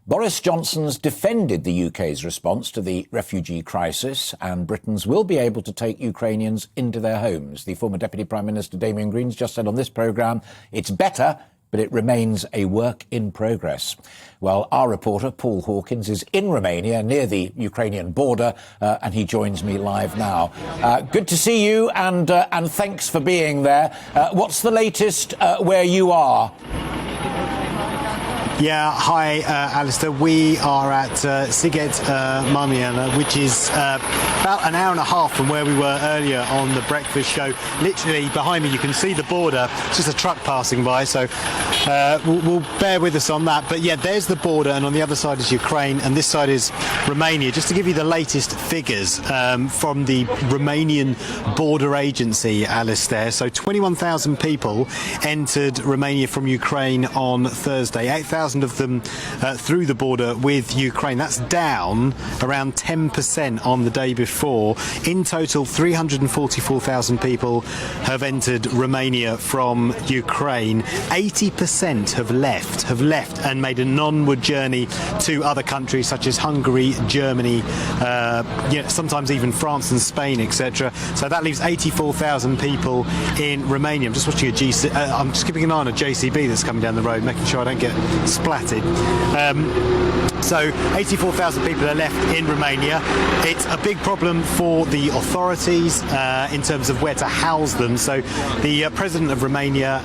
Boris Johnson's defended the UK's response to the refugee crisis, and Britons will be able to take Ukrainians into their homes. The former Deputy Prime Minister Damien Green's just said on this programme, it's better, but it remains a work in progress. Well, our reporter, Paul Hawkins, is in Romania near the Ukrainian border, and he joins me live now. Good to see you, and thanks for being there. What's the latest where you are? Yeah, hi, Alistair. We are at Sziget Marmiana, which is about an hour and a half from where we were earlier on the breakfast show. Literally behind me, you can see the border. It's just a truck passing by, so we'll bear with us on that. But yeah, there's the border, and on the other side is Ukraine, and this side is Romania. Just to give you the latest figures from the Romanian Border Agency, Alistair. So 21,000 people entered Romania from Ukraine on Thursday. 8,000 of them through the border with Ukraine. That's down around 10% on the day before. In total, 344,000 people have entered Romania from Ukraine. 80% have left and made an onward journey to other countries such as Hungary, Germany, sometimes even France and Spain, etc. So that leaves 84,000 people in Romania. I'm just watching I'm just keeping an eye on a JCB that's coming down the road, making sure I don't get splattered. So 84,000 people are left in Romania. It's a big problem for the authorities in terms of where to house them. So the President of Romania,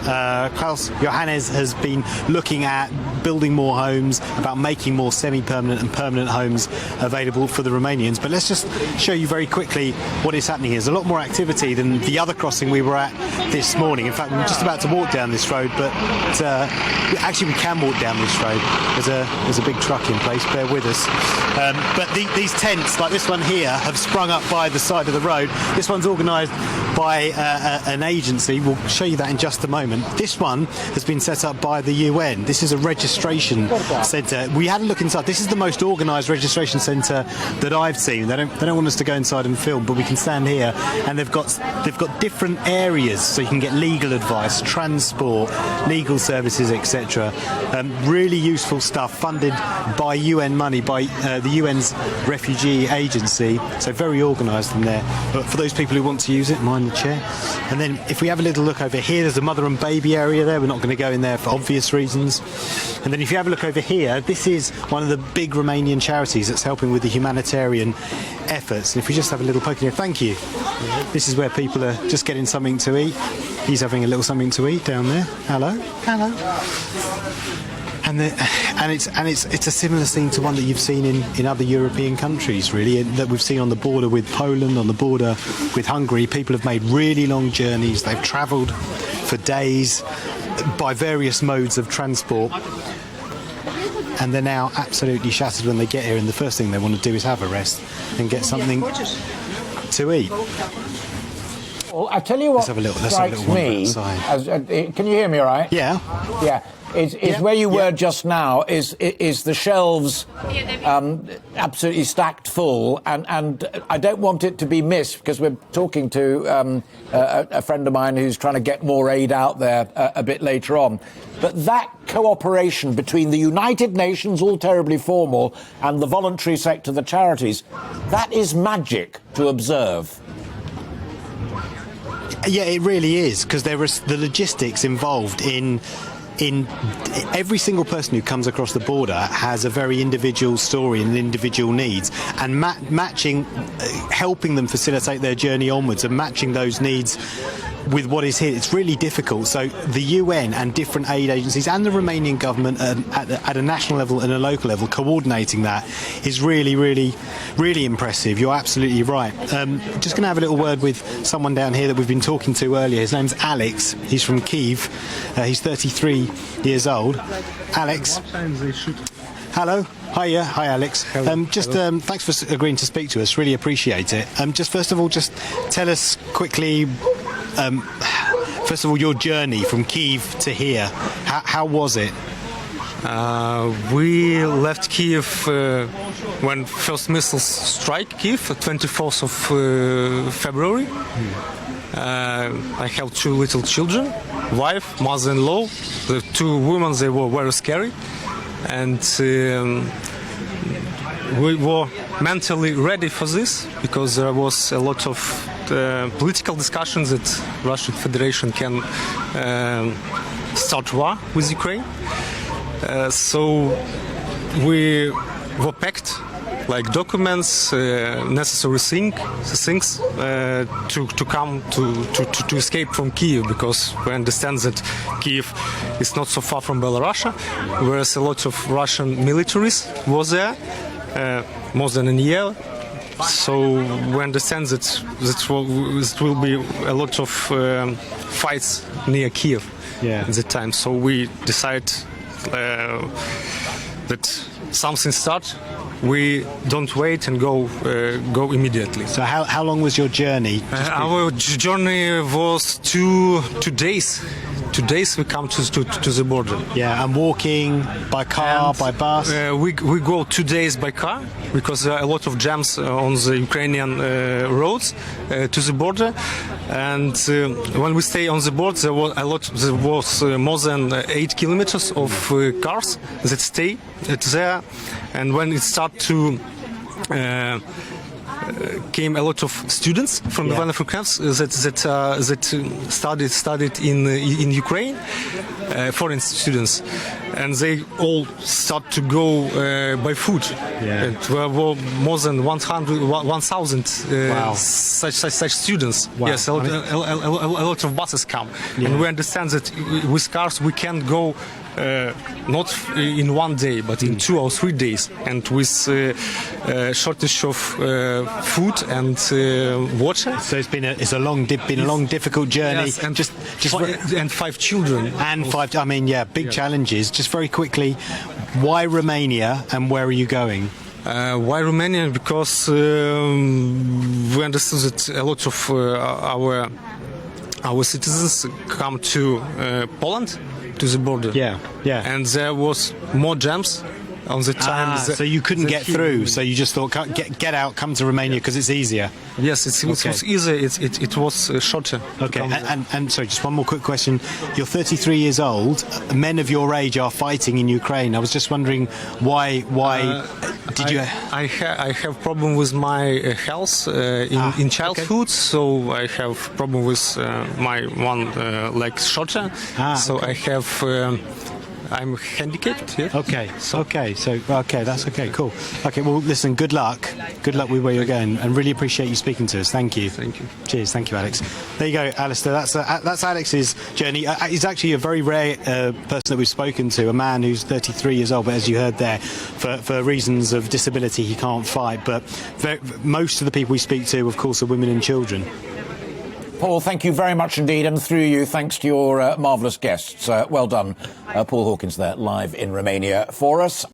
Klaus Iohannis, has been looking at building more homes, about making more semi-permanent and permanent homes available for the Romanians. But let's just show you very quickly what is happening. There's a lot more activity than the other crossing we were at this morning. In fact, we're just about to walk down this road, but actually we can walk down this road. There's a big truck in place, bear with us. But these tents, like this one here, have sprung up by the side of the road. This one's organised by an agency. We'll show you that in just a moment. This one has been set up by the UN. This is a registration centre. We had a look inside. This is the most organised registration centre that I've seen. They don't want us to go inside and film, but we can stand here, and they've got different areas so you can get legal advice, transport, legal services, etc. Really useful stuff, funded by UN money, by the UN's refugee agency. So very organised in there. But for those people who want to use it, mind the chair. And then if we have a little look over here, there's a mother and baby area there. We're not going to go in there for obvious reasons. And then if you have a look over here, this is one of the big Romanian charities that's helping with the humanitarian efforts. And if we just have a little poke in here, thank you. This is where people are just getting something to eat. He's having a little something to eat down there. Hello. And it's a similar scene to one that you've seen in other European countries, really, that we've seen on the border with Poland, on the border with Hungary. People have made really long journeys. They've travelled for days by various modes of transport. And they're now absolutely shattered when they get here, and the first thing they want to do is have a rest and get something to eat. Well, I tell you what strikes me. Can you hear me all right? Yeah. Yeah. Is where you were just now is the shelves absolutely stacked full, and I don't want it to be missed because we're talking to a friend of mine who's trying to get more aid out there a bit later on. But that cooperation between the United Nations, all terribly formal, and the voluntary sector, the charities, that is magic to observe. Yeah, it really is, because there is the logistics involved in every single person who comes across the border has a very individual story and individual needs, and matching, helping them facilitate their journey onwards and matching those needs with what is here, it's really difficult. So the UN and different aid agencies and the Romanian government at a national level and a local level coordinating that is really, really, really impressive. You're absolutely right. Just going to have a little word with someone down here that we've been talking to earlier. His name's Alex. He's from Kyiv. He's 33 years old. Alex. Hello. Hiya. Hi, Alex. Thanks for agreeing to speak to us. Really appreciate it. Just first of all, just tell us quickly, first of all, your journey from Kyiv to here. How was it? We left Kyiv when first missiles strike Kyiv, 24th of February. I have two little children, wife, mother-in-law. The two women, they were very scary. and we were mentally ready for this because there was a lot of political discussions that Russian Federation can start war with Ukraine. So we were packed like documents, necessary things to come to escape from Kiev, because we understand that Kiev is not so far from Belarus, whereas a lot of Russian militaries was there more than a year. So we understand that it will be a lot of fights near Kiev at the time. So we decide that something starts. We don't wait and go immediately. So how long was your journey? Our journey was two days. 2 days we come to the border. Yeah, and walking by car, by bus. We go 2 days by car because there are a lot of jams on the Ukrainian roads to the border. And when we stay on the border, there was more than 8 kilometers of cars that stay there. And when it started to came a lot of students from the wonderful camps that studied in Ukraine, foreign students, and they all start to go by foot. And there were more than 1,000 such students. Wow. Yes, a lot of buses come, and we understand that with cars we can go. Not in 1 day, but in 2 or 3 days, and with shortage of food and water. So it's been a long, difficult journey. Yes, and just and 5 children. And 5. I mean, big challenges. Just very quickly, why Romania and where are you going? Why Romania? Because we understood that a lot of our citizens come to Poland, to the border. And there was more jams on the time. So you couldn't get through. So you just thought, get out, come to Romania because it's easier. Yes, it was easier. It was shorter. Okay. And sorry, just one more quick question. You're 33 years old. Men of your age are fighting in Ukraine. I was just wondering why did you? I have problem with my health in childhood, so I have problem with my one leg shorter. So I have. I'm handicapped. Yeah. Okay. That's okay. Cool. Okay. Well, listen. Good luck. Good luck with where you're going, and really appreciate you speaking to us. Thank you. Thank you. Cheers. Thank you, Alex. There you go, Alistair. That's Alex's journey. He's actually a very rare person that we've spoken to. A man who's 33 years old, but as you heard there, for reasons of disability, he can't fight. But most of the people we speak to, of course, are women and children. Paul, thank you very much indeed, and through you, thanks to your marvellous guests. Well done, Paul Hawkins there, live in Romania for us.